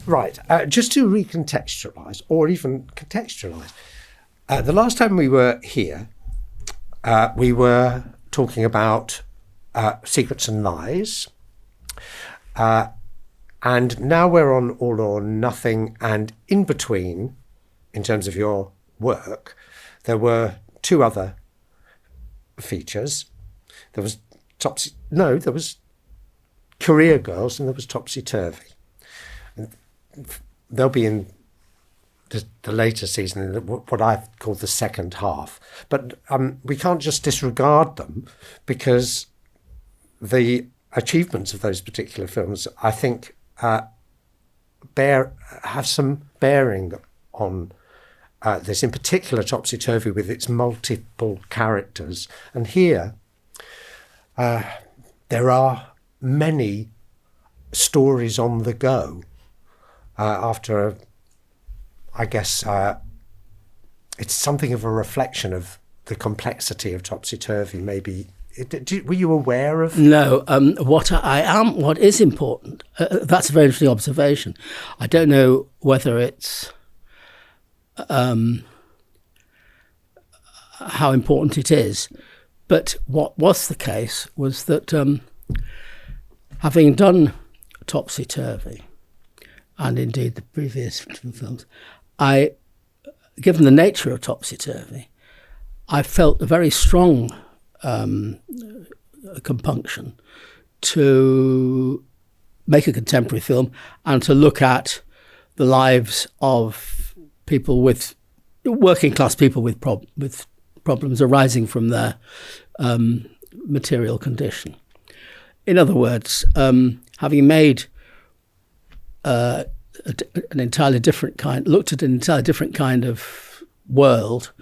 Right, just to recontextualise, or even contextualise, the last time we were here, we were talking about Secrets and Lies, and now we're on All or Nothing, and in between, in terms of your work, there were two other features. There was there was Career Girls, and there was Topsy Turvy. They'll be in the later season, what I've called the second half. But we can't just disregard them, because the achievements of those particular films, I think, have some bearing on this, in particular Topsy Turvy with its multiple characters. And here, there are many stories on the go. After, I guess, it's something of a reflection of the complexity of Topsy Turvy. Maybe were you aware of? No. What is important? That's a very interesting observation. I don't know whether it's how important it is, but what was the case was that having done Topsy Turvy, and indeed the previous films, given the nature of Topsy Turvy, I felt a very strong compunction to make a contemporary film and to look at the lives of people with working class people with problems arising from their material condition. In other words, having made an entirely different kind, looked at an entirely different kind of world,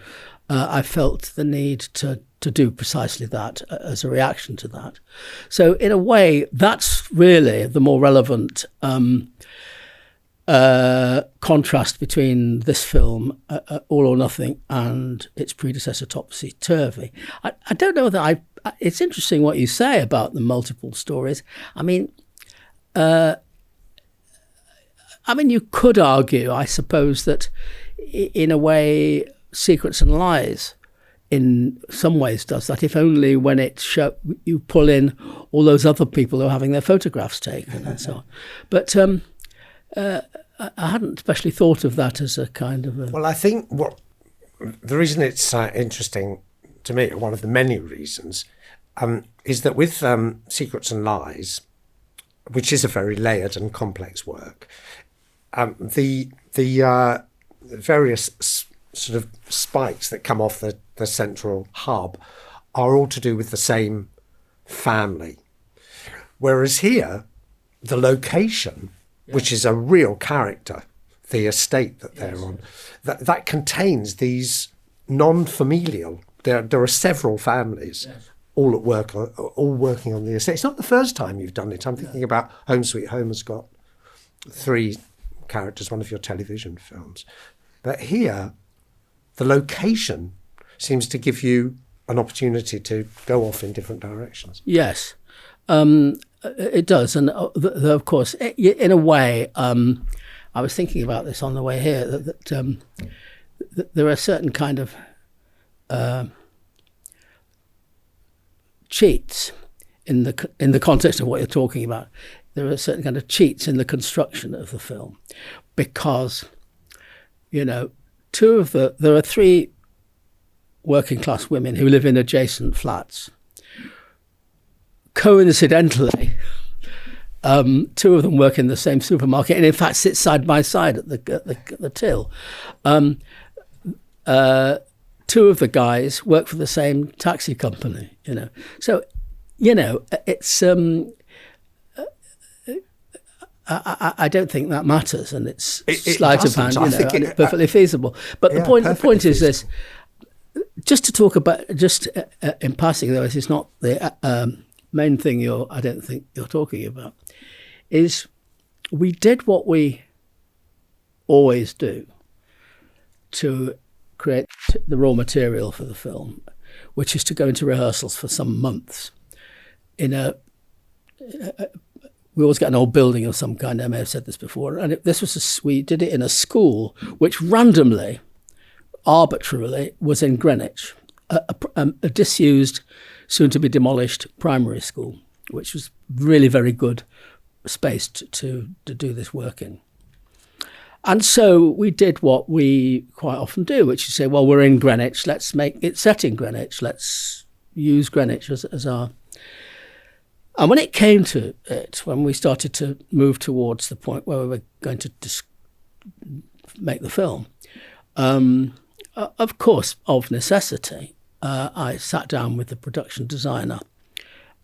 I felt the need to do precisely that as a reaction to that. So in a way, that's really the more relevant contrast between this film, All or Nothing, and its predecessor, Topsy Turvy. I don't know that it's interesting what you say about the multiple stories. I mean, you could argue, I suppose, that in a way, Secrets and Lies in some ways does that, if only when you pull in all those other people who are having their photographs taken and so on. But I hadn't especially thought of that as a kind of a... Well, I think the reason it's interesting to me, one of the many reasons, is that with Secrets and Lies, which is a very layered and complex work, the various sort of spikes that come off the central hub are all to do with the same family. Whereas here, the location, which is a real character, the estate that they're on, that contains these non-familial, there are several families all at work, all working on the estate. It's not the first time you've done it. I'm thinking about Home Sweet Home has got 3 characters, one of your television films. But here, the location seems to give you an opportunity to go off in different directions. Yes, it does. And of course, in a way, I was thinking about this on the way here, that there are certain kind of cheats in the context of what you're talking about. There are certain kind of cheats in the construction of the film, because, there are 3 working class women who live in adjacent flats. Coincidentally, 2 of them work in the same supermarket, and in fact sit side by side at the till. 2 of the guys work for the same taxi company. So it's. I don't think that matters, and it's sleight of hand, and it's perfectly feasible. But the point is this: just to talk about, in passing, though, this is not the main thing I don't think you're talking about, is we did what we always do to create the raw material for the film, which is to go into rehearsals for some months we always get an old building of some kind. I may have said this before. And we did it in a school which randomly, arbitrarily, was in Greenwich, a disused, soon to be demolished primary school, which was really very good space to do this work in. And so we did what we quite often do, which is say, well, we're in Greenwich, let's make it set in Greenwich, let's use Greenwich as our... And when it came to it, when we started to move towards the point where we were going to make the film, of course, of necessity, I sat down with the production designer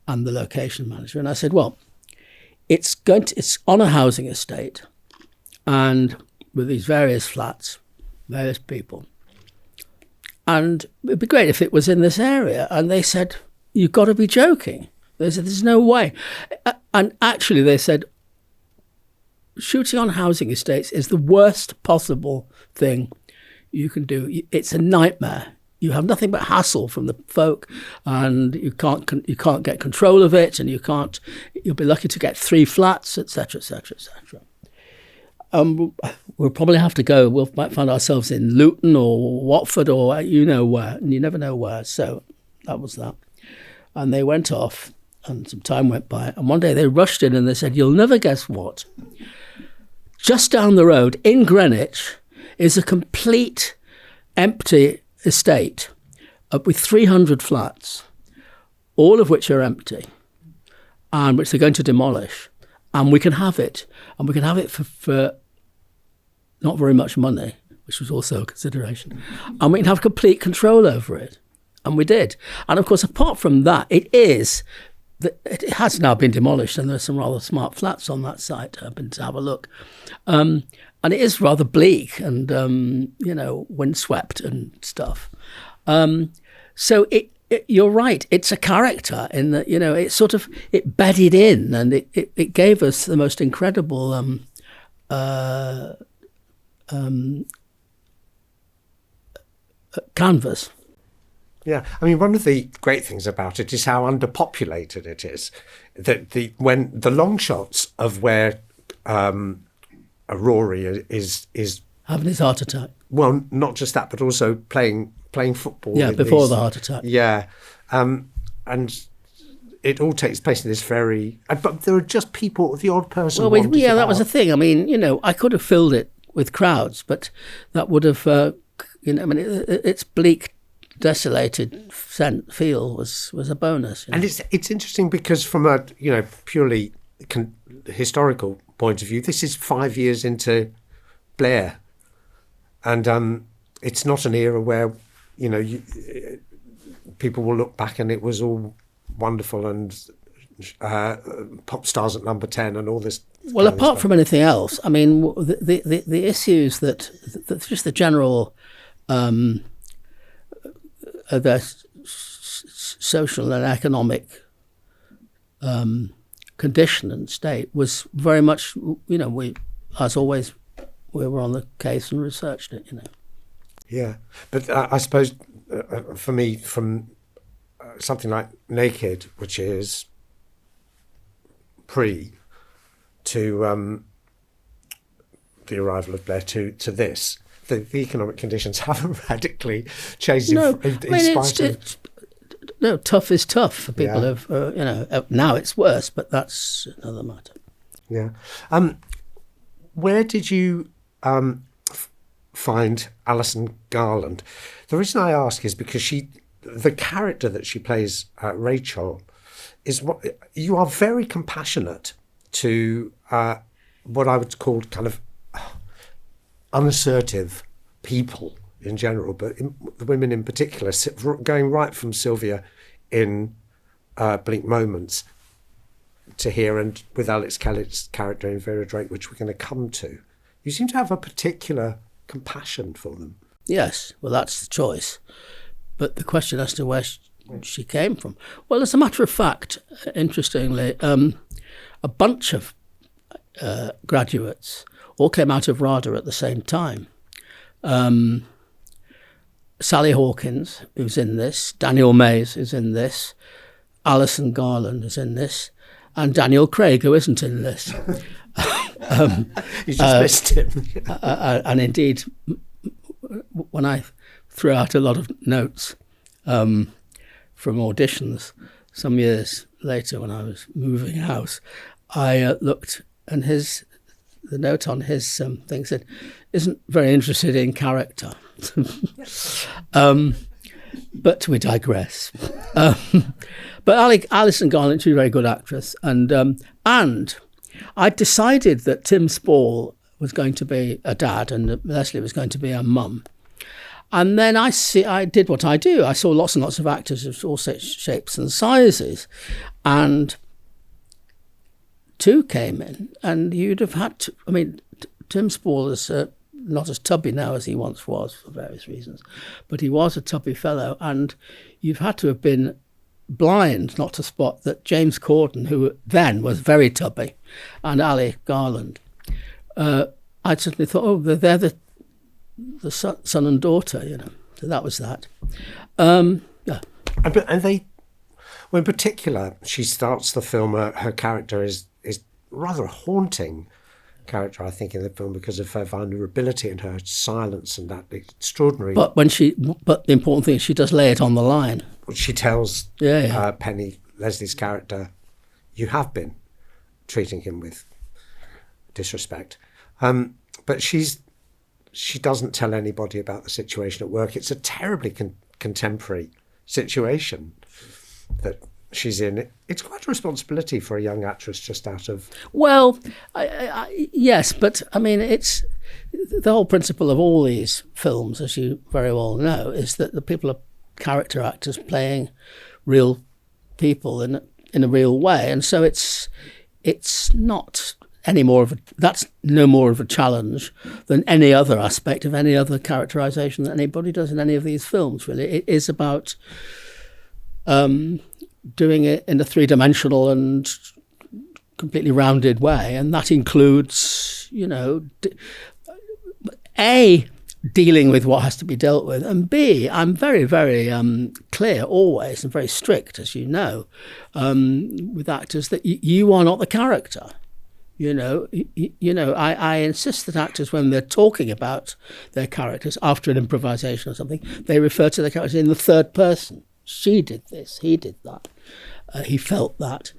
and the location manager, and I said, well, it's on a housing estate, and with these various flats, various people. And it'd be great if it was in this area. And they said, you've got to be joking. They said, there's no way. And actually they said, shooting on housing estates is the worst possible thing you can do. It's a nightmare. You have nothing but hassle from the folk, and you can't get control of it, and you'll be lucky to get 3 flats, etc., etc., etc. We'll probably have to go. We might find ourselves in Luton or Watford or you know where, and you never know where. So that was that. And they went off, and some time went by. And one day they rushed in and they said, you'll never guess what. Just down the road in Greenwich is a complete empty estate with 300 flats, all of which are empty, and which they're going to demolish. And we can have it. And we can have it for not very much money, which was also a consideration. And we can have complete control over it. And we did. And of course, apart from that, it has now been demolished, and there's some rather smart flats on that site. I've been to have a look. And it is rather bleak and, windswept and stuff. So you're right. It's a character in that, it bedded in, and it gave us the most incredible canvas. Yeah, I mean, one of the great things about it is how underpopulated it is. That when the long shots of where Rory is having his heart attack. Well, not just that, but also playing football. Yeah, before the heart attack. Yeah, and it all takes place in this very. But there are just people, the odd person. Well, that was the thing. I mean, I could have filled it with crowds, but that would have, its bleak, desolated feel was a bonus. And it's interesting because from a purely historical point of view, this is 5 years into Blair, and it's not an era where people will look back and it was all wonderful and pop stars at number 10 and all this. Well, apart from anything else, I mean, the issues that just the general the social and economic condition and state was very much, we, as always, we were on the case and researched it, Yeah, but I suppose for me, from something like Naked, which is pre to the arrival of Blair to this, the economic conditions haven't radically changed. No, tough is tough for people now it's worse, but that's another matter. Yeah. Where did you find Alison Garland? The reason I ask is because the character that she plays, Rachel, is what you are very compassionate to what I would call kind of unassertive people in general, but the women in particular, going right from Sylvia in Bleak Moments to here, and with Alex Kellett's character in Vera Drake, which we're going to come to. You seem to have a particular compassion for them. Yes, well, that's the choice. But the question as to where she came from. Well, as a matter of fact, interestingly, a bunch of graduates all came out of RADA at the same time. Sally Hawkins, who's in this, Daniel Mays is in this, Alison Garland is in this, and Daniel Craig, who isn't in this. You just missed him. And indeed, when I threw out a lot of notes from auditions some years later when I was moving house, I looked, and the note on his thing said, "Isn't very interested in character." But we digress. But Alison Garland, she's a very good actress, and I decided that Tim Spall was going to be a dad and Leslie was going to be a mum. And then I did what I do. I saw lots and lots of actors of all shapes and sizes, and two came in, and you'd have had to. I mean, Tim Spall is not as tubby now as he once was for various reasons, but he was a tubby fellow, and you've had to have been blind not to spot that James Corden, who then was very tubby, and Ali Garland, I suddenly thought, oh, they're the son and daughter, you know. So that was that. Yeah. And they, well, in particular, she starts the film. Her character is rather a haunting character, I think, in the film because of her vulnerability and her silence and that extraordinary. But the important thing is she does lay it on the line. She tells Penny, Leslie's character, you have been treating him with disrespect. But she doesn't tell anybody about the situation at work. It's a terribly contemporary situation that she's in. It's quite a responsibility for a young actress just out of... Well, yes, but I mean, it's the whole principle of all these films, as you very well know, is that the people are character actors playing real people in a real way, and so it's not any more of that's no more of a challenge than any other aspect of any other characterization that anybody does in any of these films. Really, it is about doing it in a three-dimensional and completely rounded way, and that includes, you know, A, dealing with what has to be dealt with, and B, I'm very, very clear always and very strict, as you know, with actors that you are not the character. You know, I insist that actors, when they're talking about their characters after an improvisation or something, they refer to their characters in the third person. She did this, he did that, he felt that,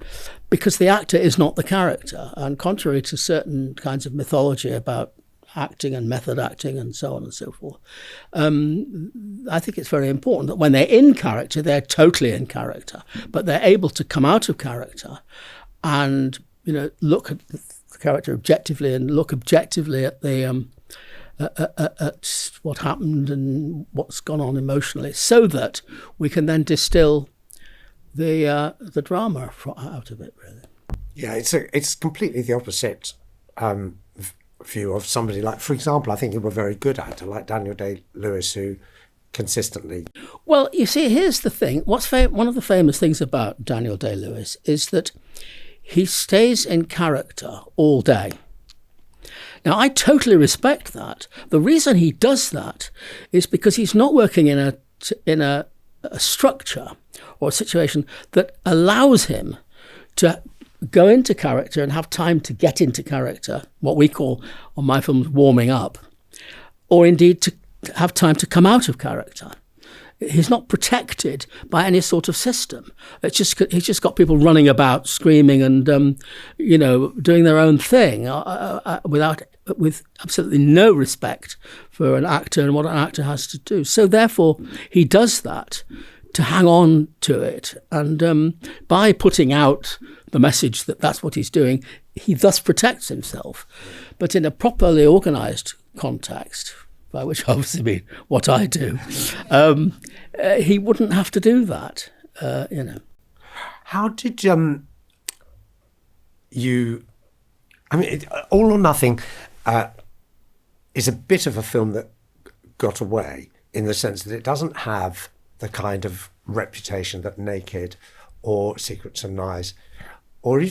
because the actor is not the character. And contrary to certain kinds of mythology about acting and method acting and so on and so forth, I think it's very important that when they're in character, they're totally in character, but they're able to come out of character and, you know, look at the character objectively and look objectively at the at what happened and what's gone on emotionally, so that we can then distill the drama out of it. Really, yeah, it's completely the opposite view of somebody like, for example, I think you were a very good actor like Daniel Day-Lewis, who consistently. Well, you see, here's the thing. One of the famous things about Daniel Day-Lewis is that he stays in character all day. Now, I totally respect that. The reason he does that is because he's not working in a structure or a situation that allows him to go into character and have time to get into character, what we call on my films warming up, or indeed to have time to come out of character. He's not protected by any sort of system. He's just got people running about, screaming and you know, doing their own thing with absolutely no respect for an actor and what an actor has to do. So therefore, he does that to hang on to it, and by putting out the message that that's what he's doing, he thus protects himself. But in a properly organised context, by which obviously mean what I do, he wouldn't have to do that, you know. How did you... I mean, All or Nothing is a bit of a film that got away in the sense that it doesn't have the kind of reputation that Naked or Secrets and Knives, or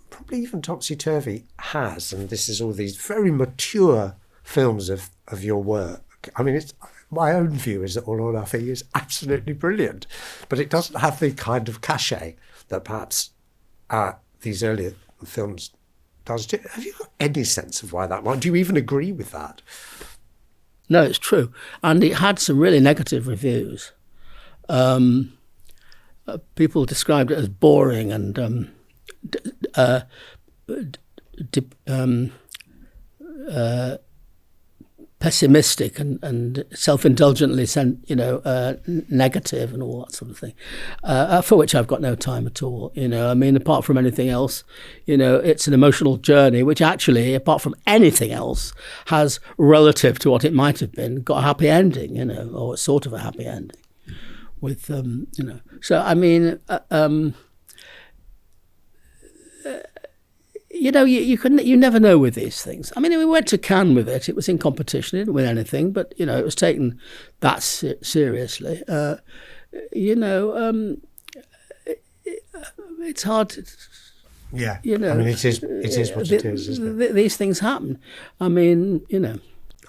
probably even Topsy Turvy has. And this is all these very mature films of your work. I mean, it's my own view is that All or Nothing is absolutely brilliant, but it doesn't have the kind of cachet that perhaps these earlier films does. Have you got any sense of why that was? Do you even agree with that? No, it's true. And it had some really negative reviews. People described it as boring and pessimistic and self-indulgently negative and all that sort of thing, for which I've got no time at all. I mean, apart from anything else, it's an emotional journey which actually, apart from anything else, has, relative to what it might have been, got a happy ending, or sort of a happy ending with, So, I mean, you never know with these things. I mean, we went to Cannes with it. It was in competition. It didn't win anything, but it was taken that seriously. It's hard. Yeah. I mean, it is what it is, isn't it? These things happen. I mean,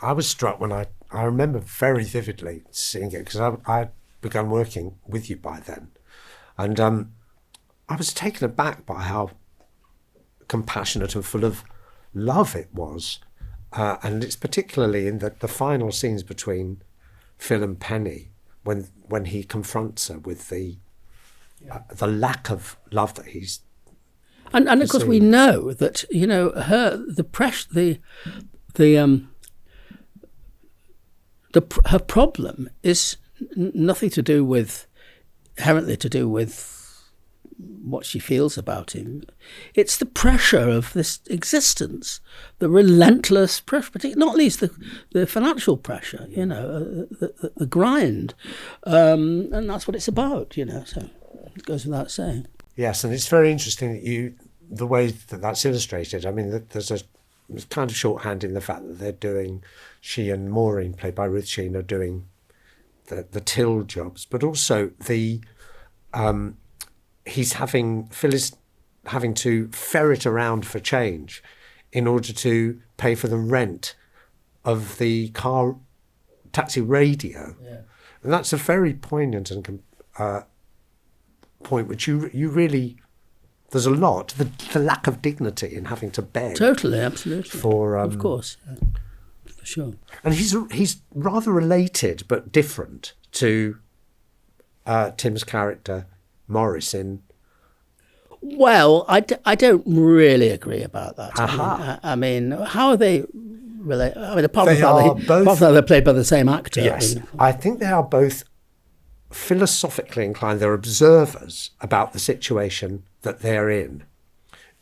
I was struck when I remember very vividly seeing it, because I had begun working with you by then, and I was taken aback by how compassionate and full of love it was, and it's particularly in the final scenes between Phil and Penny when he confronts her with the lack of love that he's and of course we know that her problem is nothing to do with inherently to do with what she feels about him. It's the pressure of this existence, the relentless pressure, not least the financial pressure, the grind, and that's what it's about, so it goes without saying. Yes, and it's very interesting that the way that's illustrated. I mean, there's a kind of shorthand in the fact that she and Maureen, played by Ruth Sheen, are doing the till jobs, but also Phil is having to ferret around for change in order to pay for the rent of the taxi radio. Yeah. And that's a very poignant and point which you really, there's a lot, the lack of dignity in having to beg. Totally, absolutely. Of course, for sure. And he's rather related but different to Tim's character Morris in. Well, I don't really agree about that. I mean, how are they related? I mean, apart from that they're played by the same actor. Yes, I think they are both philosophically inclined. They're observers about the situation that they're in.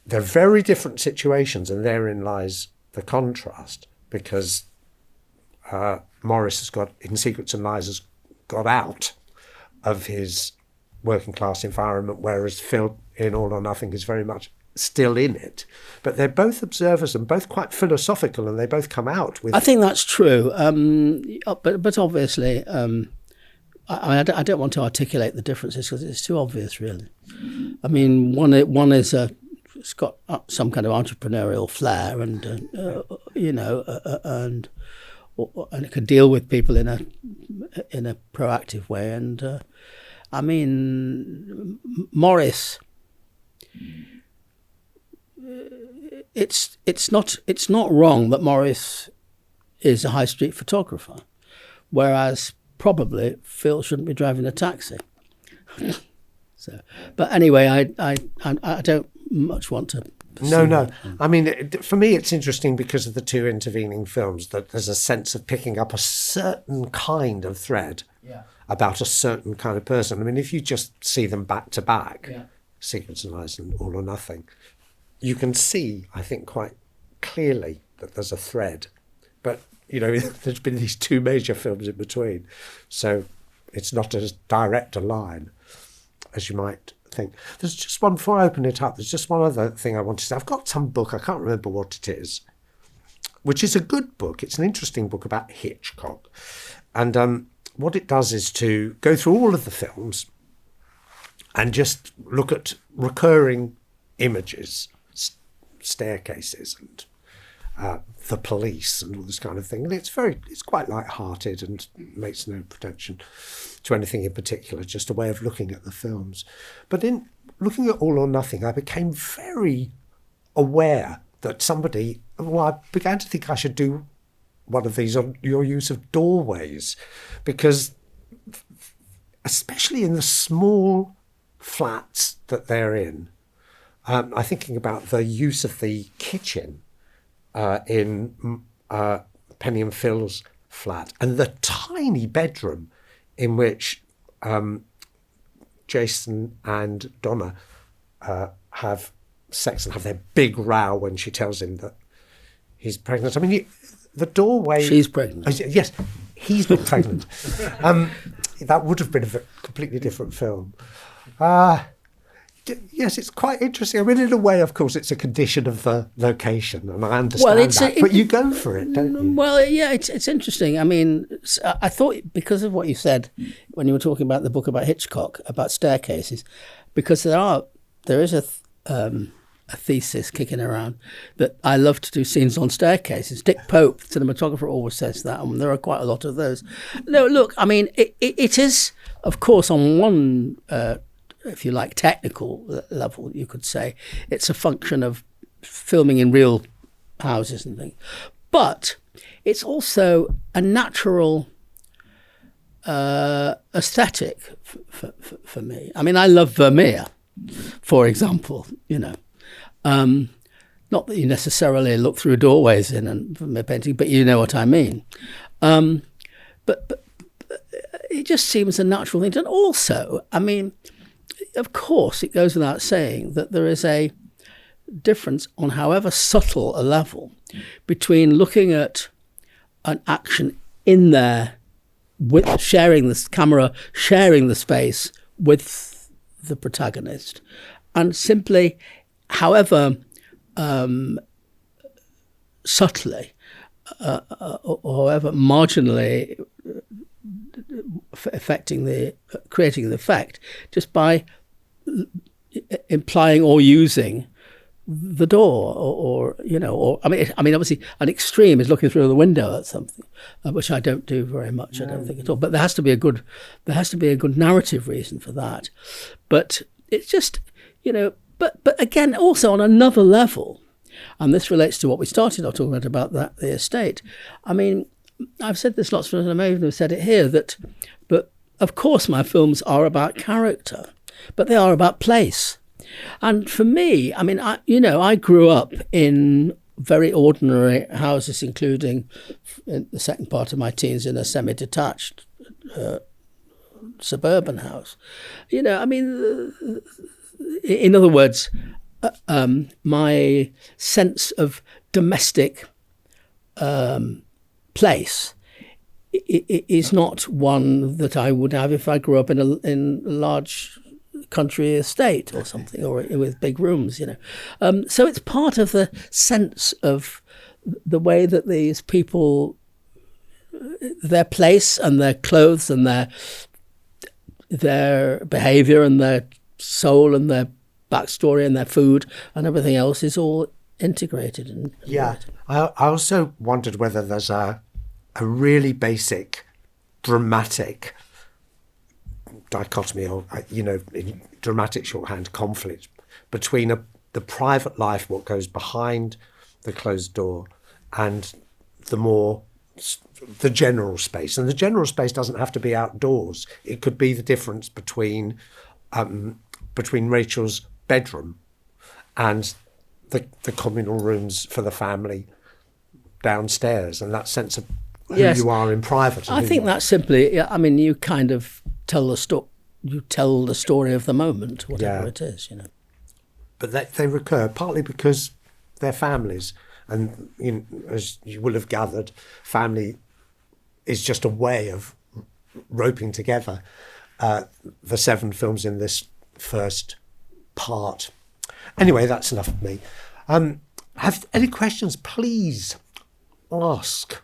They're very different situations, and therein lies the contrast, because Morris has got, in Secrets and Lies, has got out of his working class environment, whereas Phil, in All or Nothing, is very much still in it. But they're both observers and both quite philosophical, and they both come out with... I think that's true. But obviously, I don't want to articulate the differences because it's too obvious, really. I mean, one is it's got some kind of entrepreneurial flair, and and it can deal with people in a proactive way. And I mean, Morris, it's not wrong that Morris is a high street photographer, whereas probably Phil shouldn't be driving a taxi. So, but anyway, I don't much want to. No. I mean, for me, it's interesting because of the two intervening films that there's a sense of picking up a certain kind of thread about a certain kind of person. I mean, if you just see them back to back, Secrets and Lies and All or Nothing, you can see, I think, quite clearly that there's a thread. But, there's been these two major films in between, so it's not as direct a line as you might think. There's just one, before I open it up, there's just one other thing I want to say. I've got some book, I can't remember what it is, which is a good book. It's an interesting book about Hitchcock. And what it does is to go through all of the films and just look at recurring images, staircases and the police and all this kind of thing. And it's quite light-hearted and makes no pretension to anything in particular, just a way of looking at the films. But in looking at All or Nothing, I became very aware that I began to think I should do one of these on your use of doorways, because especially in the small flats that they're in, I'm thinking about the use of the kitchen in Penny and Phil's flat, and the tiny bedroom in which Jason and Donna have sex and have their big row when she tells him that he's pregnant. I mean, the doorway... She's pregnant. Yes, he's not pregnant. That would have been a completely different film. Yes, it's quite interesting. I mean, in a way, of course, it's a condition of the location, and I understand that. But you go for it, don't you? Well, yeah, it's interesting. I mean, I thought, because of what you said when you were talking about the book about Hitchcock, about staircases, because there is a thesis kicking around that I love to do scenes on staircases. Dick Pope, cinematographer, always says that, and there are quite a lot of those. No, look, I mean, it is, of course, on one... if you like, technical level, you could say it's a function of filming in real houses and things. But it's also a natural aesthetic for me. I mean, I love Vermeer, for example, Not that you necessarily look through doorways in Vermeer painting, but you know what I mean. But it just seems a natural thing. And also, I mean... Of course, it goes without saying that there is a difference on however subtle a level between looking at an action in there with sharing this camera, sharing the space with the protagonist, and simply, however subtly or however marginally creating the effect, just by implying or using the door, or I mean, obviously, an extreme is looking through the window at something, which I don't do very much. I don't think at all. But there has to be a good narrative reason for that. But it's just, But again, also on another level, and this relates to what we started off talking about the estate. I mean, I've said this lots of times, and I may even have said it here, but of course my films are about character, but they are about place. And for me, I mean, I grew up in very ordinary houses, including in the second part of my teens in a semi-detached suburban house. I mean, in other words, my sense of domestic place is not one that I would have if I grew up in a large country estate or something, or with big rooms, So it's part of the sense of the way that these people, their place and their clothes and their behaviour and their soul and their backstory and their food and everything else is all integrated. I also wondered whether there's a really basic dramatic dichotomy, or in dramatic shorthand, conflict between the private life, what goes behind the closed door, and the general space. And the general space doesn't have to be outdoors. It could be the difference between Rachel's bedroom and the communal rooms for the family downstairs, and that sense of who you are in private. I think that's simply, I mean, you kind of tell the story of the moment, whatever it is, But they recur partly because they're families, and as you will have gathered, family is just a way of roping together the 7 films in this first part. Anyway, that's enough of me. Have any questions? Please ask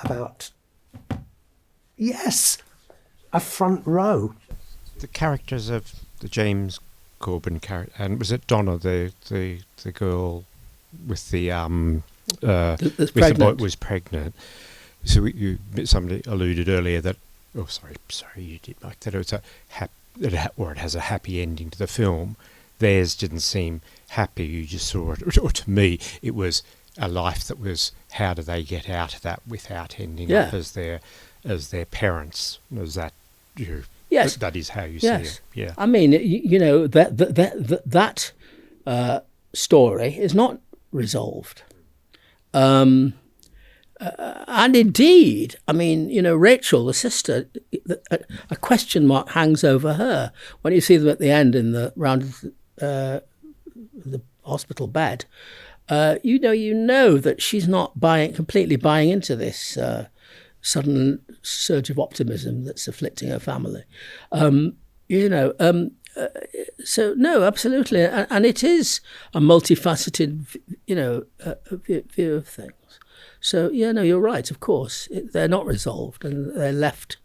about. Yes, a front row. The characters of the James Corbin character, and was it Donna, the girl with the with the boy was pregnant. So somebody alluded earlier that. Oh, sorry, you did like that. It was a or it has a happy ending to the film. Theirs didn't seem happy. You just saw it, or to me, it was a life that was, how do they get out of that without ending up as their parents? Was that yes, that is how you see it. Yeah, I mean, that story is not resolved. And indeed, I mean, Rachel, the sister, a question mark hangs over her when you see them at the end in the round the hospital bed. You know that she's not completely buying into this sudden surge of optimism that's afflicting her family. So no, absolutely, and it is a multifaceted, view of things. So no, you're right. Of course, they're not resolved, and they're left.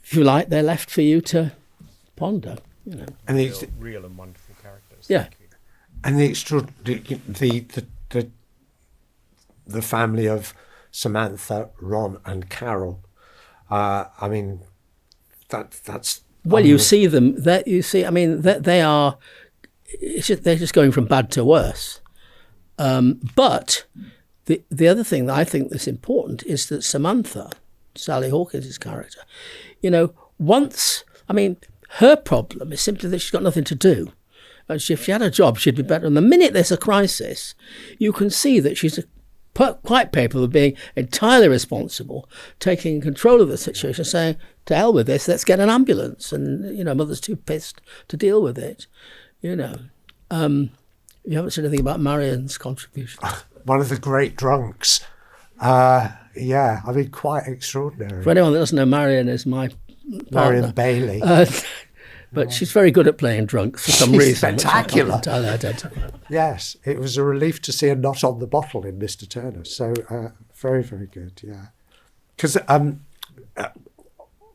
If you like, they're left for you to ponder. And these real and wonderful characters. Yeah, and the family of Samantha, Ron, and Carol. I mean, that's. Well, you see them. I mean, they are. They're just going from bad to worse. But the other thing that I think that's important is that Samantha, Sally Hawkins' character, her problem is simply that she's got nothing to do. And if she had a job, she'd be better. And the minute there's a crisis, you can see that she's quite capable of being entirely responsible, taking control of the situation, saying, to hell with this, let's get an ambulance. And, mother's too pissed to deal with it. You haven't said anything about Marion's contribution. One of the great drunks. Quite extraordinary. For anyone that doesn't know, Marion is my partner. Marion Bailey. But she's very good at playing drunks for some reason. Spectacular. Which I can't identify. Yes, it was a relief to see her not on the bottle in Mr. Turner. So very, very good, yeah. Because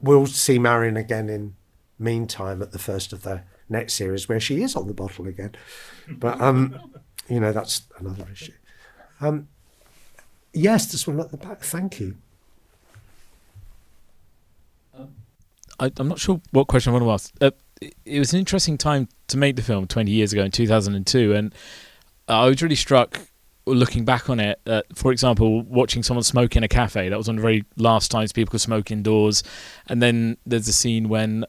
we'll see Marion again in Meantime at the first of the next series where she is on the bottle again. But, that's another issue. Yes, this one at the back. Thank you. I'm not sure what question I want to ask. It was an interesting time to make the film 20 years ago in 2002, and I was really struck looking back on it. For example, watching someone smoke in a cafe. That was one of the very last times people could smoke indoors. And then there's a scene when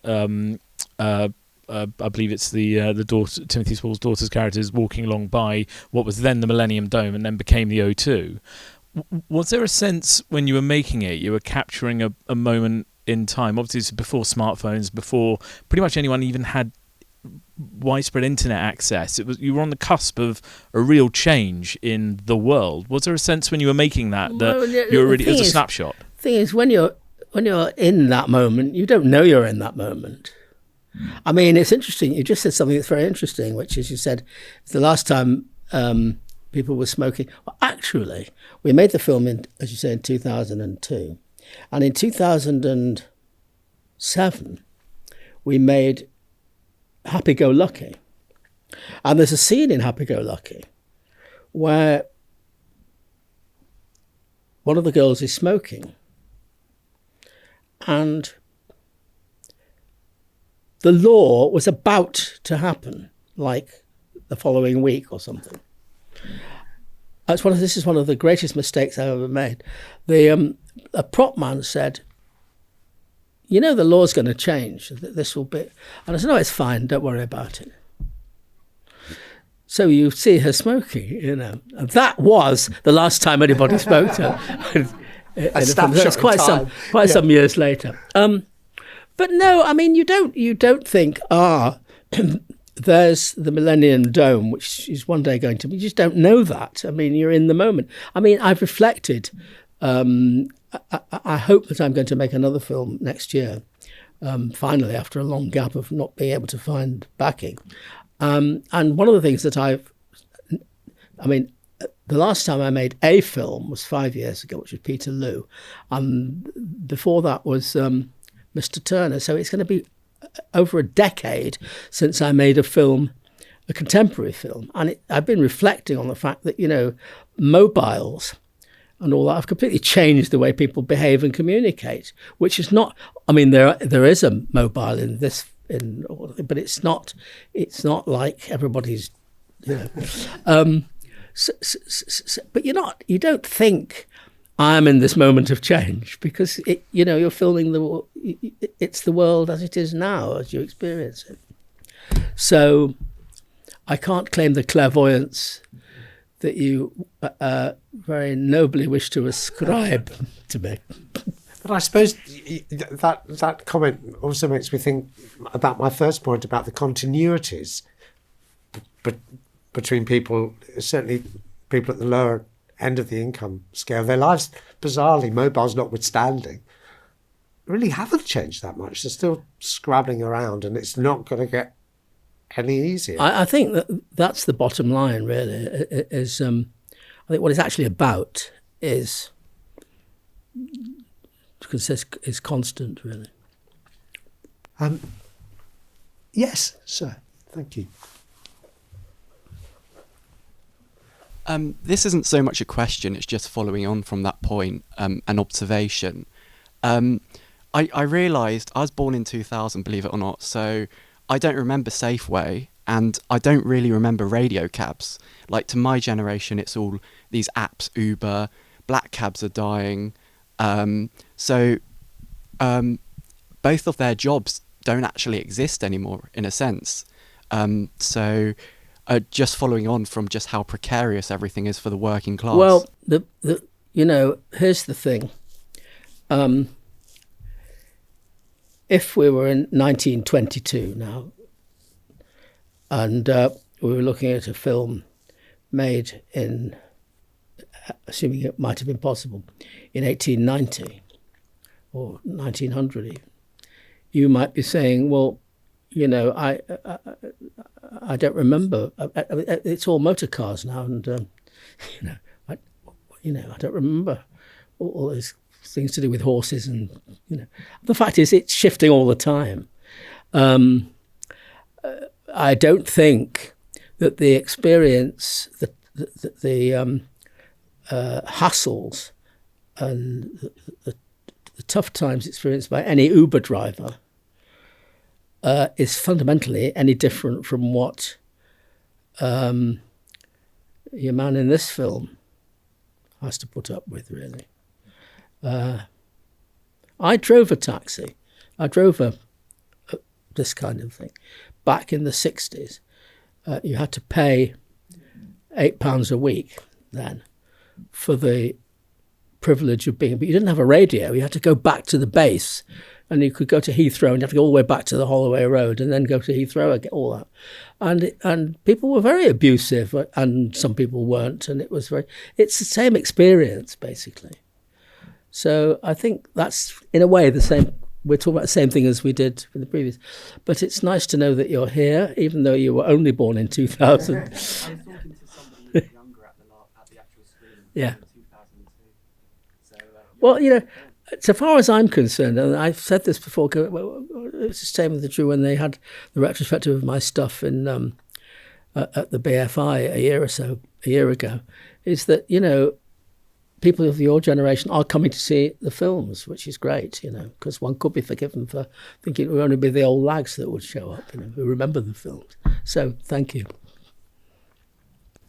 I believe it's the daughter, Timothy Spall's daughter's character, is walking along by what was then the Millennium Dome and then became the O2. Was there a sense when you were making it, you were capturing a moment in time? Obviously, it's before smartphones, before pretty much anyone even had widespread internet access. You were on the cusp of a real change in the world. Was there a sense when you were making that you were really, it was a snapshot? The thing is, when you're in that moment, you don't know you're in that moment. I mean, it's interesting. You just said something that's very interesting, which is you said it's the last time people were smoking. Well, actually, we made the film in 2002. And in 2007, we made Happy Go Lucky. And there's a scene in Happy Go Lucky where one of the girls is smoking. And the law was about to happen, like the following week or something. This is one of the greatest mistakes I've ever made. A prop man said, the law's going to change. This will be... And I said, no, it's fine. Don't worry about it. So you see her smoking, And that was the last time anybody smoked her. It's quite some years later. But no, I mean, you don't think, there's the Millennium Dome, which is one day going to be. You just don't know that. I mean, you're in the moment. I mean, I've reflected. I hope that I'm going to make another film next year, finally, after a long gap of not being able to find backing. And one of the things that the last time I made a film was 5 years ago, which was Peterloo. And before that was Mr. Turner. So it's going to be over a decade since I made a contemporary film. And I've been reflecting on the fact that, mobiles and all that have completely changed the way people behave and communicate, which is not, there is a mobile in this but it's not like everybody's, but you don't think I'm in this moment of change, because you're filming it's the world as it is now, as you experience it. So I can't claim the clairvoyance that you very nobly wish to ascribe to me. But I suppose that comment also makes me think about my first point about the continuities between people, certainly people at the lower end of the income scale. Their lives, bizarrely, mobiles notwithstanding, really haven't changed that much. They're still scrabbling around, and it's not going to get any easier. I think that's the bottom line, really. I think what it's actually about is constant, really. Yes, sir. Thank you. This isn't so much a question, it's just following on from that point, an observation. I realised I was born in 2000, believe it or not, so I don't remember Safeway, and I don't really remember radio cabs. Like, to my generation, it's all these apps, Uber, black cabs are dying. So both of their jobs don't actually exist anymore, in a sense. So just following on from just how precarious everything is for the working class. Well, here's the thing. If we were in 1922 now, and we were looking at a film made in, assuming it might have been possible, in 1890 or 1900 even, you might be saying, well, I don't remember. It's all motor cars now, and I don't remember all those things to do with horses, and the fact is, it's shifting all the time. I don't think that the experience, the hassles, and the tough times experienced by any Uber driver is fundamentally any different from what your man in this film has to put up with, really. I drove a taxi. I drove this kind of thing. Back in the 60s, you had to pay £8 a week then for the privilege of being, but you didn't have a radio. You had to go back to the base, and you could go to Heathrow and you have to go all the way back to the Holloway Road and then go to Heathrow and get all that. And people were very abusive, and some people weren't, and it's the same experience, basically. So I think that's, in a way, the same. We're talking about the same thing as we did for the previous. But it's nice to know that you're here, even though you were only born in 2000. I was talking to somebody younger at the actual screen in 2002. So, well, so far as I'm concerned, and I've said this before, it's the same with the Drew when they had the retrospective of my stuff in at the BFI a year ago, is that, people of your generation are coming to see the films, which is great, because one could be forgiven for thinking it would only be the old lags that would show up, who remember the films. So, thank you.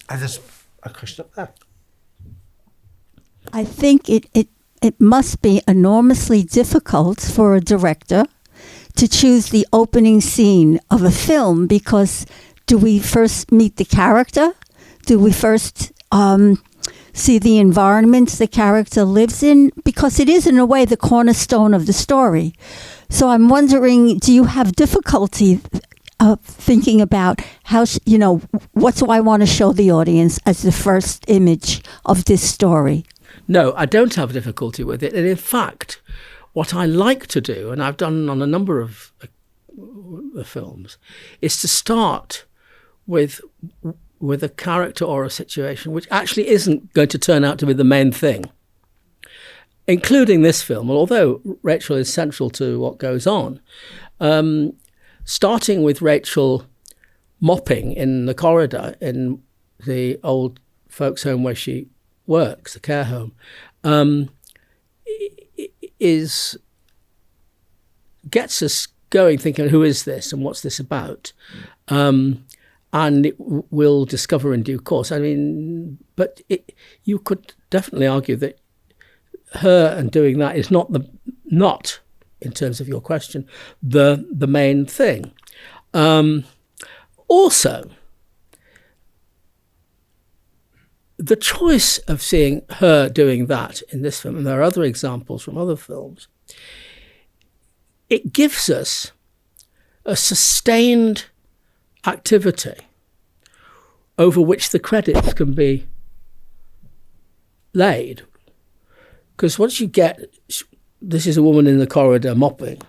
And there's a question up there. I think it must be enormously difficult for a director to choose the opening scene of a film, because do we first meet the character? Do we first see the environment the character lives in? Because it is, in a way, the cornerstone of the story. So I'm wondering, do you have difficulty thinking about how, what do I want to show the audience as the first image of this story? No, I don't have difficulty with it. And in fact, what I like to do, and I've done on a number of films, is to start with a character or a situation which actually isn't going to turn out to be the main thing, including this film. Although Rachel is central to what goes on, starting with Rachel mopping in the corridor in the old folks' home where she works, the care home, gets us going thinking, who is this and what's this about? And it will discover in due course. I mean, but you could definitely argue that her and doing that is not in terms of your question, the main thing. Also, the choice of seeing her doing that in this film, and there are other examples from other films, it gives us a sustained activity over which the credits can be laid. Because once you get, this is a woman in the corridor mopping,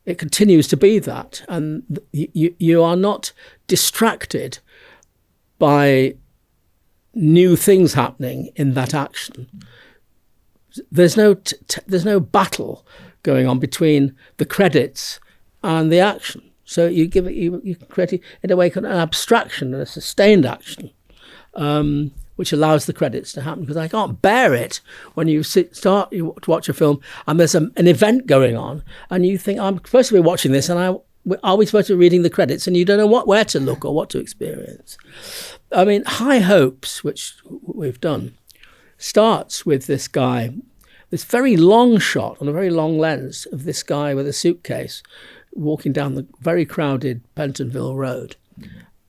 it continues to be that. And you are not distracted by new things happening in that action. There's no battle going on between the credits and the action. So you give it, you create it in a way an abstraction and a sustained action, which allows the credits to happen. Because I can't bear it when you start to watch a film and there's an event going on and you think, I'm supposed to be watching this, and are we supposed to be reading the credits? And you don't know where to look or what to experience. I mean, High Hopes, which we've done, starts with this guy, this very long shot on a very long lens of this guy with a suitcase walking down the very crowded Pentonville Road.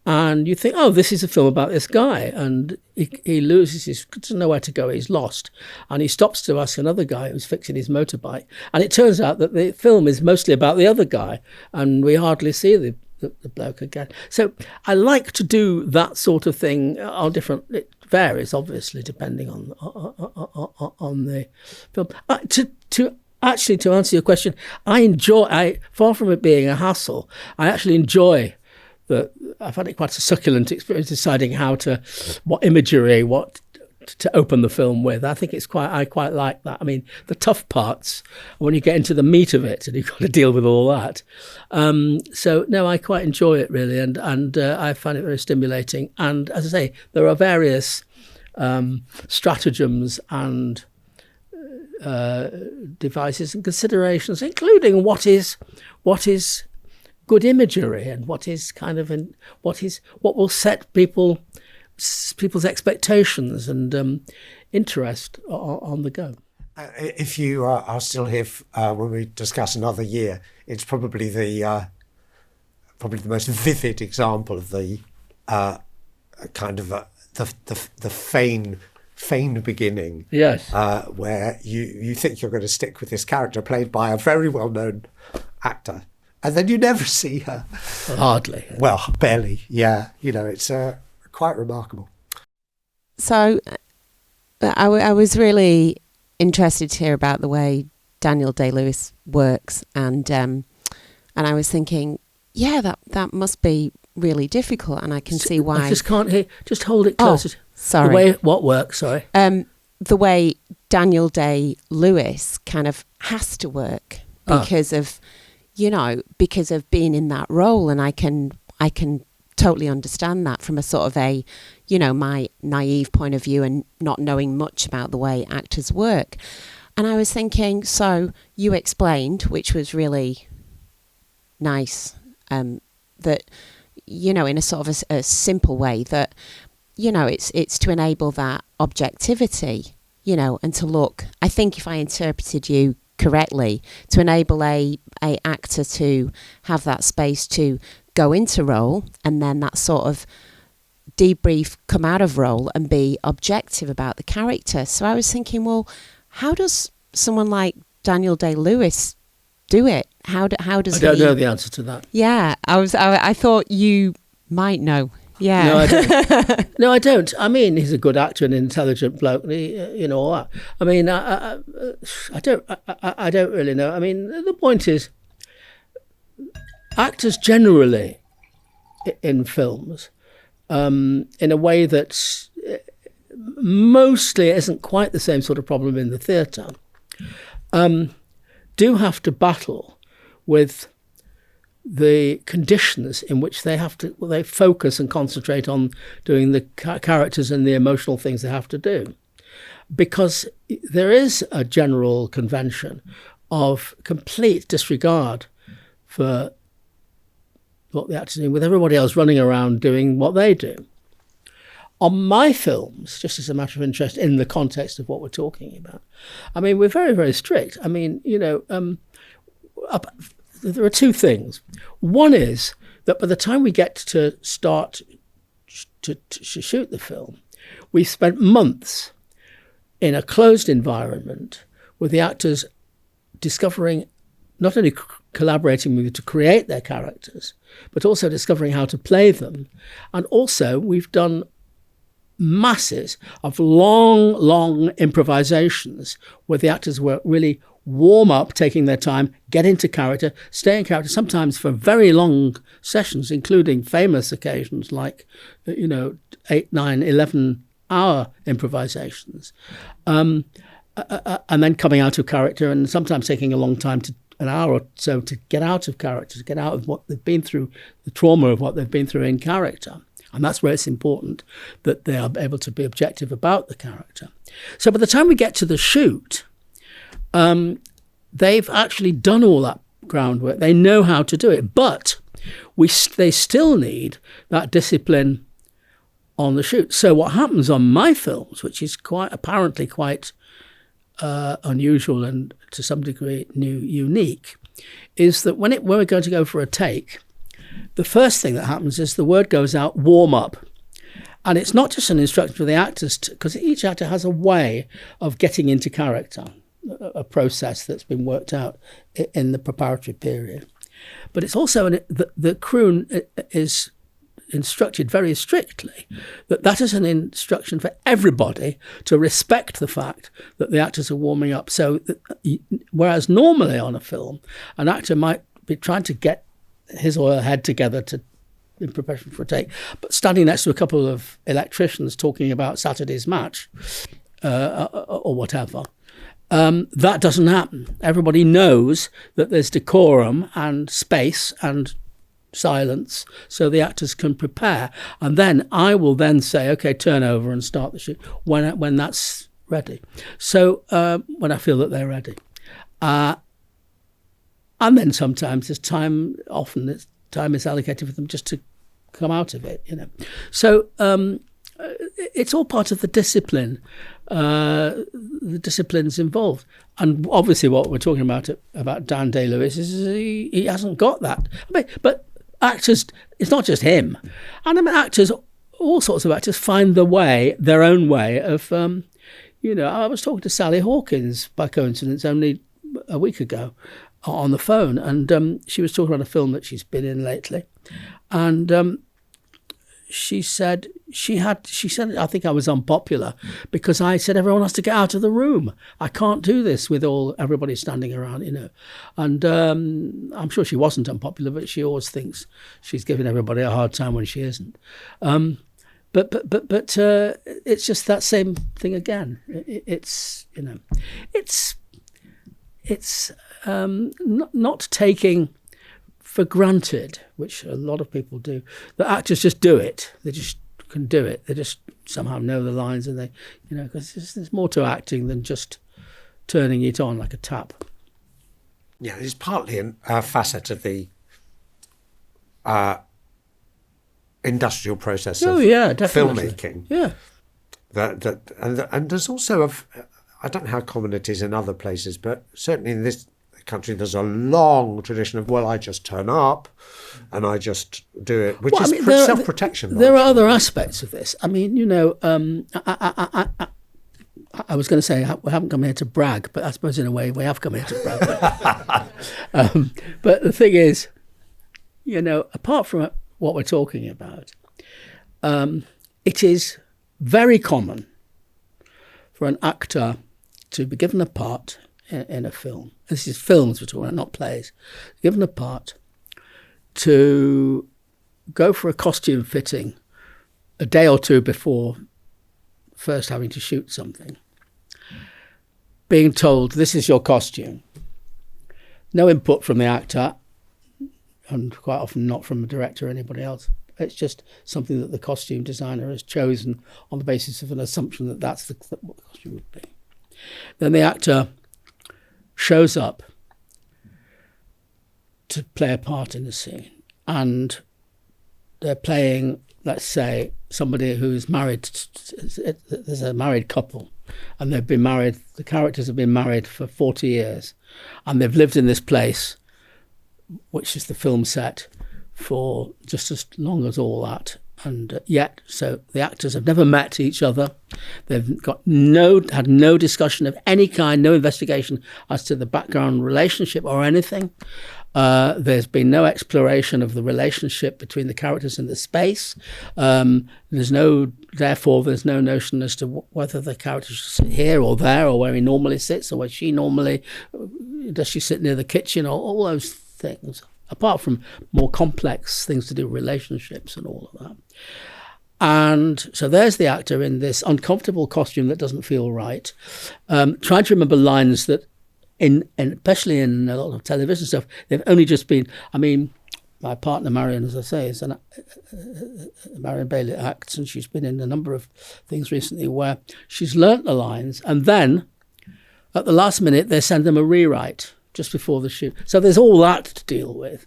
And you think, oh, this is a film about this guy. And he doesn't know where to go, he's lost. And he stops to ask another guy who's fixing his motorbike. And it turns out that the film is mostly about the other guy. And we hardly see the bloke again. So I like to do that sort of thing on different... It varies, obviously, depending on the film. To answer your question, far from it being a hassle, I actually enjoy I find it quite a succulent experience deciding what imagery, what to open the film with. I think I quite like that. I mean, the tough parts, when you get into the meat of it and you've got to deal with all that. So no, I quite enjoy it really, and I find it very stimulating. And as I say, there are various stratagems and devices and considerations, including what is good imagery and what will set people's expectations and interest on the go. If you are still here when we discuss another year, it's probably the most vivid example of the the feigned beginning. Yes. Where you think you're going to stick with this character played by a very well-known actor, and then you never see her. Hardly. Well, barely. Yeah. It's quite remarkable. So I was really interested to hear about the way Daniel Day-Lewis works, and I was thinking, yeah, that must be really difficult, and I can see why. I just can't hear. Just hold it closer. Oh, sorry. The way what works? Sorry. The way Daniel Day-Lewis kind of has to work because of being in that role, and I can totally understand that from a sort of my naive point of view and not knowing much about the way actors work. And I was thinking, so you explained, which was really nice, that, in a sort of a simple way that, it's to enable that objectivity, and to look, I think if I interpreted you correctly, to enable a actor to have that space to go into role and then that sort of debrief, come out of role and be objective about the character. So I was thinking, well, how does someone like Daniel Day-Lewis do it? How does he? I don't know the answer to that. Yeah, I thought you might know. Yeah. No, I don't. No, I don't. I mean, he's a good actor and an intelligent bloke. All that. I mean, I don't really know. I mean, the point is, actors generally in films, in a way that mostly isn't quite the same sort of problem in the theatre, do have to battle with the conditions in which they focus and concentrate on doing the characters and the emotional things they have to do. Because there is a general convention of complete disregard for what the actors do, with everybody else running around doing what they do. On my films, just as a matter of interest in the context of what we're talking about, I mean, we're very, very strict. I mean, there are two things. One is that by the time we get to start to shoot the film, we spent months in a closed environment with the actors discovering, not only collaborating with you to create their characters, but also discovering how to play them. And also we've done masses of long improvisations where the actors were really warm up, taking their time, get into character, stay in character, sometimes for very long sessions, including famous occasions like, 8, 9, 11-hour improvisations. And then coming out of character, and sometimes taking a long time, an hour or so, to get out of character, to get out of what they've been through, the trauma of what they've been through in character. And that's where it's important that they are able to be objective about the character. So by the time we get to the shoot, they've actually done all that groundwork. They know how to do it, but they still need that discipline on the shoot. So what happens on my films, which is apparently quite unusual and to some degree unique, is that when we're going to go for a take, the first thing that happens is the word goes out, warm up. And it's not just an instruction for the actors, because each actor has a way of getting into character, a process that's been worked out in the preparatory period. But it's also the crew is instructed very strictly that is an instruction for everybody to respect the fact that the actors are warming up. So whereas normally on a film, an actor might be trying to get his or her head together in preparation for a take, but standing next to a couple of electricians talking about Saturday's match or whatever, that doesn't happen. Everybody knows that there's decorum and space and silence so the actors can prepare, and then I will then say, okay, turn over and start the shoot when that's ready. So when I feel that they're ready. And then sometimes there's time, time is allocated for them just to come out of it, So it's all part of the discipline, the disciplines involved. And obviously what we're talking about Dan Day-Lewis is he hasn't got that. But actors, it's not just him. And I mean, actors, all sorts of actors find their own way of, I was talking to Sally Hawkins by coincidence only a week ago on the phone, and she was talking about a film that she's been in lately, and she said I think I was unpopular because I said everyone has to get out of the room. I can't do this with everybody standing around, And I'm sure she wasn't unpopular, but she always thinks she's giving everybody a hard time when she isn't. But it's just that same thing again. It's not taking for granted, which a lot of people do, that actors just do it. They just can do it. They just somehow know the lines, and they, because there's more to acting than just turning it on like a tap. Yeah, it's partly a facet of the industrial process of filmmaking. Yeah. And there's also I don't know how common it is in other places, but certainly in this country there's a long tradition of, I just turn up and I just do it, which is self-protection. There are other aspects of this. I mean, I was going to say we haven't come here to brag, but I suppose in a way we have come here to brag. But the thing is, apart from what we're talking about, it is very common for an actor to be given a part in a film. This is films we're talking about, not plays. Given a part to go for a costume fitting a day or two before first having to shoot something, being told, this is your costume. No input from the actor, and quite often not from the director or anybody else. It's just something that the costume designer has chosen on the basis of an assumption that that's what the costume would be. Then the actor shows up to play a part in the scene, and they're playing, let's say, somebody who's married. There's a married couple, and they've been married. The characters have been married for 40 years, and they've lived in this place, which is the film set, for just as long as all that. And yet, so the actors have never met each other. They've had no discussion of any kind, no investigation as to the background relationship or anything. There's been no exploration of the relationship between the characters in the space. There's no notion as to whether the character should sit here or there, or where he normally sits, or where she normally, does she sit near the kitchen, or all those things, apart from more complex things to do with relationships and all of that. And so there's the actor in this uncomfortable costume that doesn't feel right, trying to remember lines that, especially in a lot of television stuff, they've only just been. I mean, my partner Marion, as I say, is Marion Bailey acts, and she's been in a number of things recently where she's learnt the lines, and then at the last minute they send them a rewrite just before the shoot. So there's all that to deal with.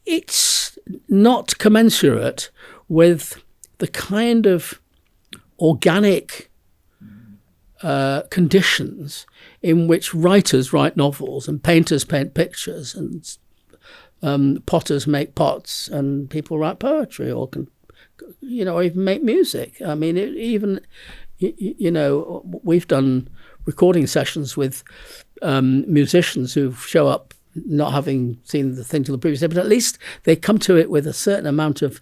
It's not commensurate with the kind of organic conditions in which writers write novels and painters paint pictures and potters make pots and people write poetry or can, or even make music. I mean, we've done recording sessions with musicians who show up not having seen the thing till the previous day, but at least they come to it with a certain amount of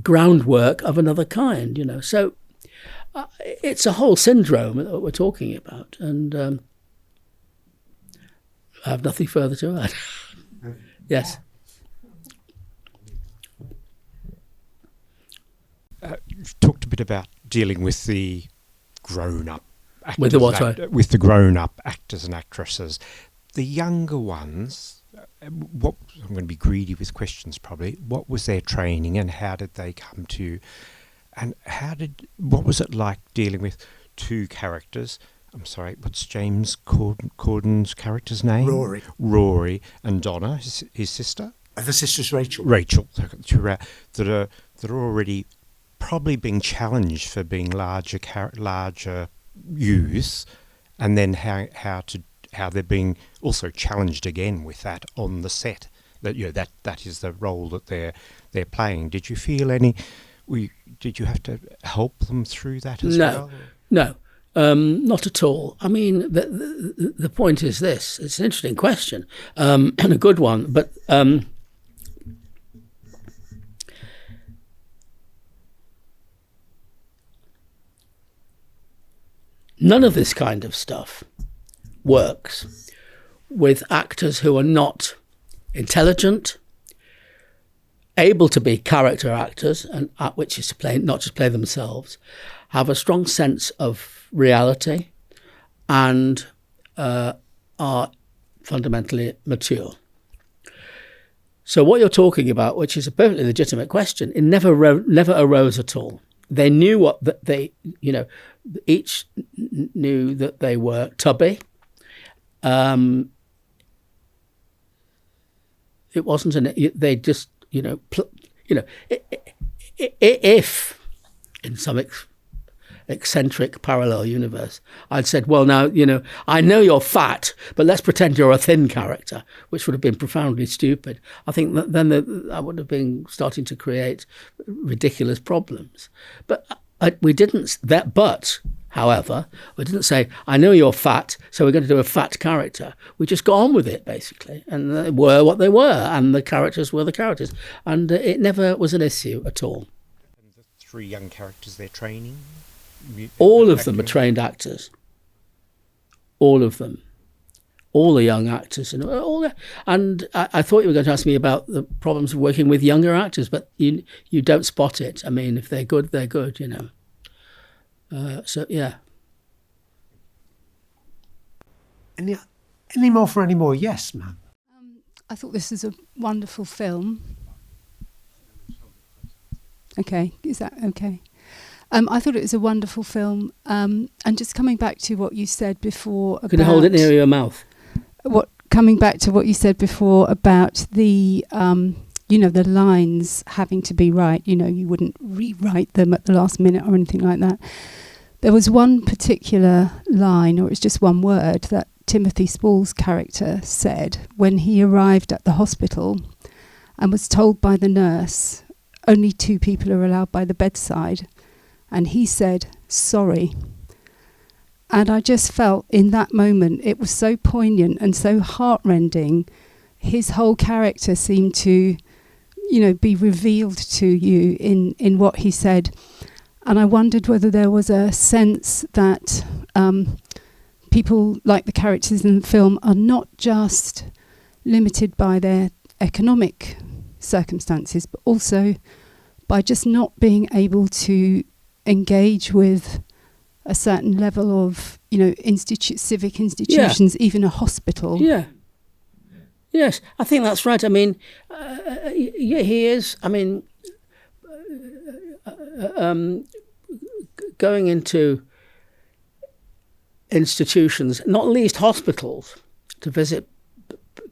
groundwork of another kind, So it's a whole syndrome that we're talking about, and I have nothing further to add. Yes. You've talked a bit about dealing with the grown-up actors. With the what, sorry? With the grown-up actors and actresses. The younger ones, I'm going to be greedy with questions probably. What was their training and how did they come to you? And what was it like dealing with two characters? I'm sorry, what's James Corden's character's name? Rory and Donna, his sister? The sister's Rachel. Rachel, that are already probably being challenged for being larger youths, and then how they're being also challenged again with that on the set. That is the role that they're playing. Did you feel did you have to help them through that as well? No, not at all. I mean, the point is this. It's an interesting question and a good one, but none of this kind of stuff works with actors who are not intelligent, able to be character actors, and which is to play, not just play themselves, have a strong sense of reality, and are fundamentally mature. So what you're talking about, which is a perfectly legitimate question, it never arose at all. They knew what they, each knew that they were tubby. It wasn't they just, if in some eccentric parallel universe I'd said, well, now, I know you're fat, but let's pretend you're a thin character, which would have been profoundly stupid. I think that then I would have been starting to create ridiculous problems. But however, we didn't say, I know you're fat, so we're going to do a fat character. We just got on with it, basically. And they were what they were, and the characters were the characters. And it never was an issue at all. And the three young characters they're training? All of them are trained actors. All of them. All the young actors. And I thought you were going to ask me about the problems of working with younger actors, but you don't spot it. I mean, if they're good, they're good, So, yeah. Any more for any more? Yes, ma'am. I thought this is a wonderful film. Okay, is that okay? I thought it was a wonderful film. And just coming back to what you said before about... Can you hold it near your mouth? Coming back to what you said before about the, the lines having to be right. You wouldn't rewrite them at the last minute or anything like that. There was one particular line, or it's just one word, that Timothy Spall's character said when he arrived at the hospital and was told by the nurse, only 2 people are allowed by the bedside. And he said, sorry. And I just felt in that moment, it was so poignant and so heartrending. His whole character seemed to, be revealed to you in what he said. And I wondered whether there was a sense that people like the characters in the film are not just limited by their economic circumstances, but also by just not being able to engage with a certain level of, civic institutions, even a hospital. Yeah. Yes, I think that's right. I mean, he is. I mean, going into institutions, not least hospitals, to visit,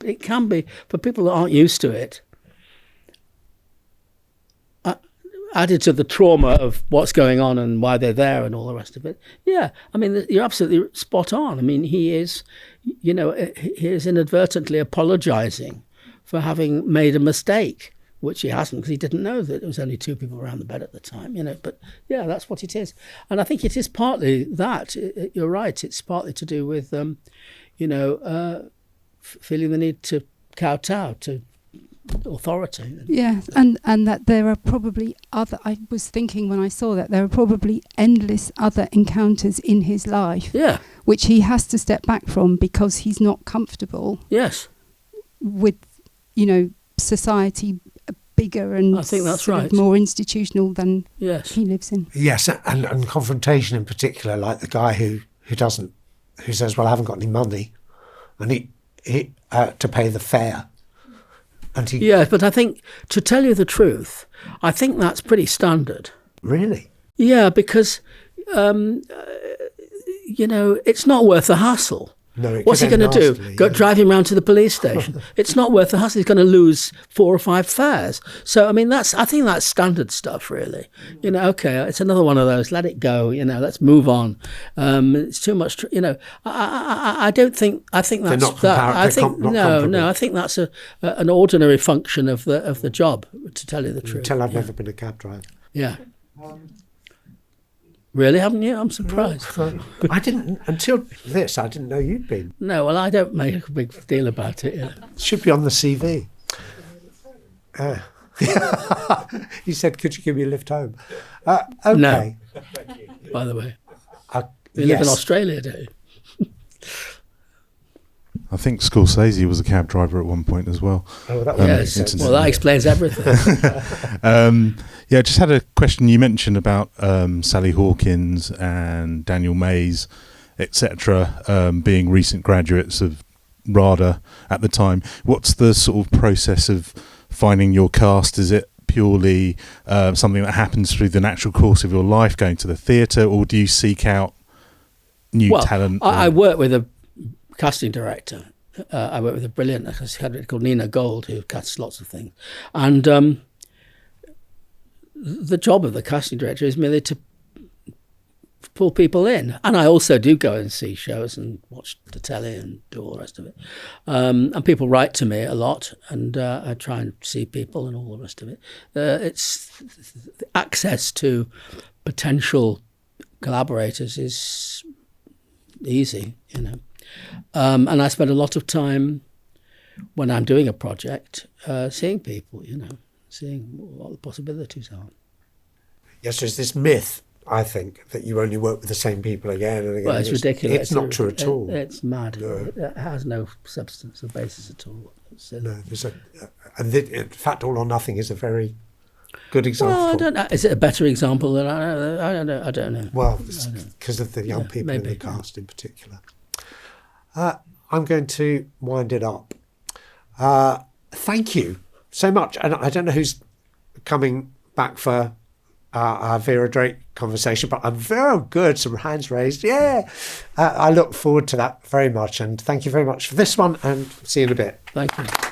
it can be, for people that aren't used to it, added to the trauma of what's going on and why they're there and all the rest of it. Yeah, I mean, you're absolutely spot on. I mean, he is inadvertently apologising for having made a mistake, which he hasn't, because he didn't know that there was only 2 people around the bed at the time, But yeah, that's what it is. And I think it is partly that. You're right. It's partly to do with, feeling the need to kowtow to authority. Yeah, and that there are probably other... I was thinking when I saw that, there are probably endless other encounters in his life, which he has to step back from because he's not comfortable. Yes. With, society bigger and I think that's right. more institutional than he lives in. Yes, and confrontation in particular, like the guy who says, well, I haven't got any money, and he to pay the fare. Yeah, but I think, to tell you the truth, I think that's pretty standard. Really? Yeah, because, it's not worth the hassle. No, what's he going to do? Go drive him round to the police station? It's not worth the hassle. He's going to lose 4 or 5 fares. So, I mean, I think that's standard stuff, really. Okay, it's another one of those. Let it go. Let's move on. It's too much. I don't think. I think that's that. I think no. I think that's an ordinary function of the job. To tell you the truth. Until I've never been a cab driver. Yeah. Really, haven't you? I'm surprised. I didn't, until this, I didn't know you'd been. No, well, I don't make a big deal about it. Should be on the CV. He said, could you give me a lift home? Okay. No, by the way. You live in Australia, don't you? I think Scorsese was a cab driver at one point as well. Oh, that well, that explains everything. I just had a question. You mentioned about Sally Hawkins and Daniel Mays, etc., being recent graduates of RADA at the time. What's the sort of process of finding your cast? Is it purely something that happens through the natural course of your life, going to the theatre, or do you seek out new talent? I work with a casting director. I work with a brilliant casting called Nina Gold, who casts lots of things. And the job of the casting director is merely to pull people in. And I also do go and see shows and watch the telly and do all the rest of it. And people write to me a lot, and I try and see people and all the rest of it. It's access to potential collaborators is easy, and I spend a lot of time when I'm doing a project seeing people, seeing what the possibilities are. Yes, there's this myth, I think, that you only work with the same people again and again. Well, it's ridiculous. It's not true at all. It's mad. No. It has no substance or basis at all. No, in fact, All or Nothing is a very good example. Well, I don't know. Is it a better example than I don't know. Well, because of the young people in the cast in particular. I'm going to wind it up. Thank you so much. And I don't know who's coming back for our Vera Drake conversation, but I'm very good. Some hands raised. Yeah. I look forward to that very much. And thank you very much for this one, and see you in a bit. Thank you.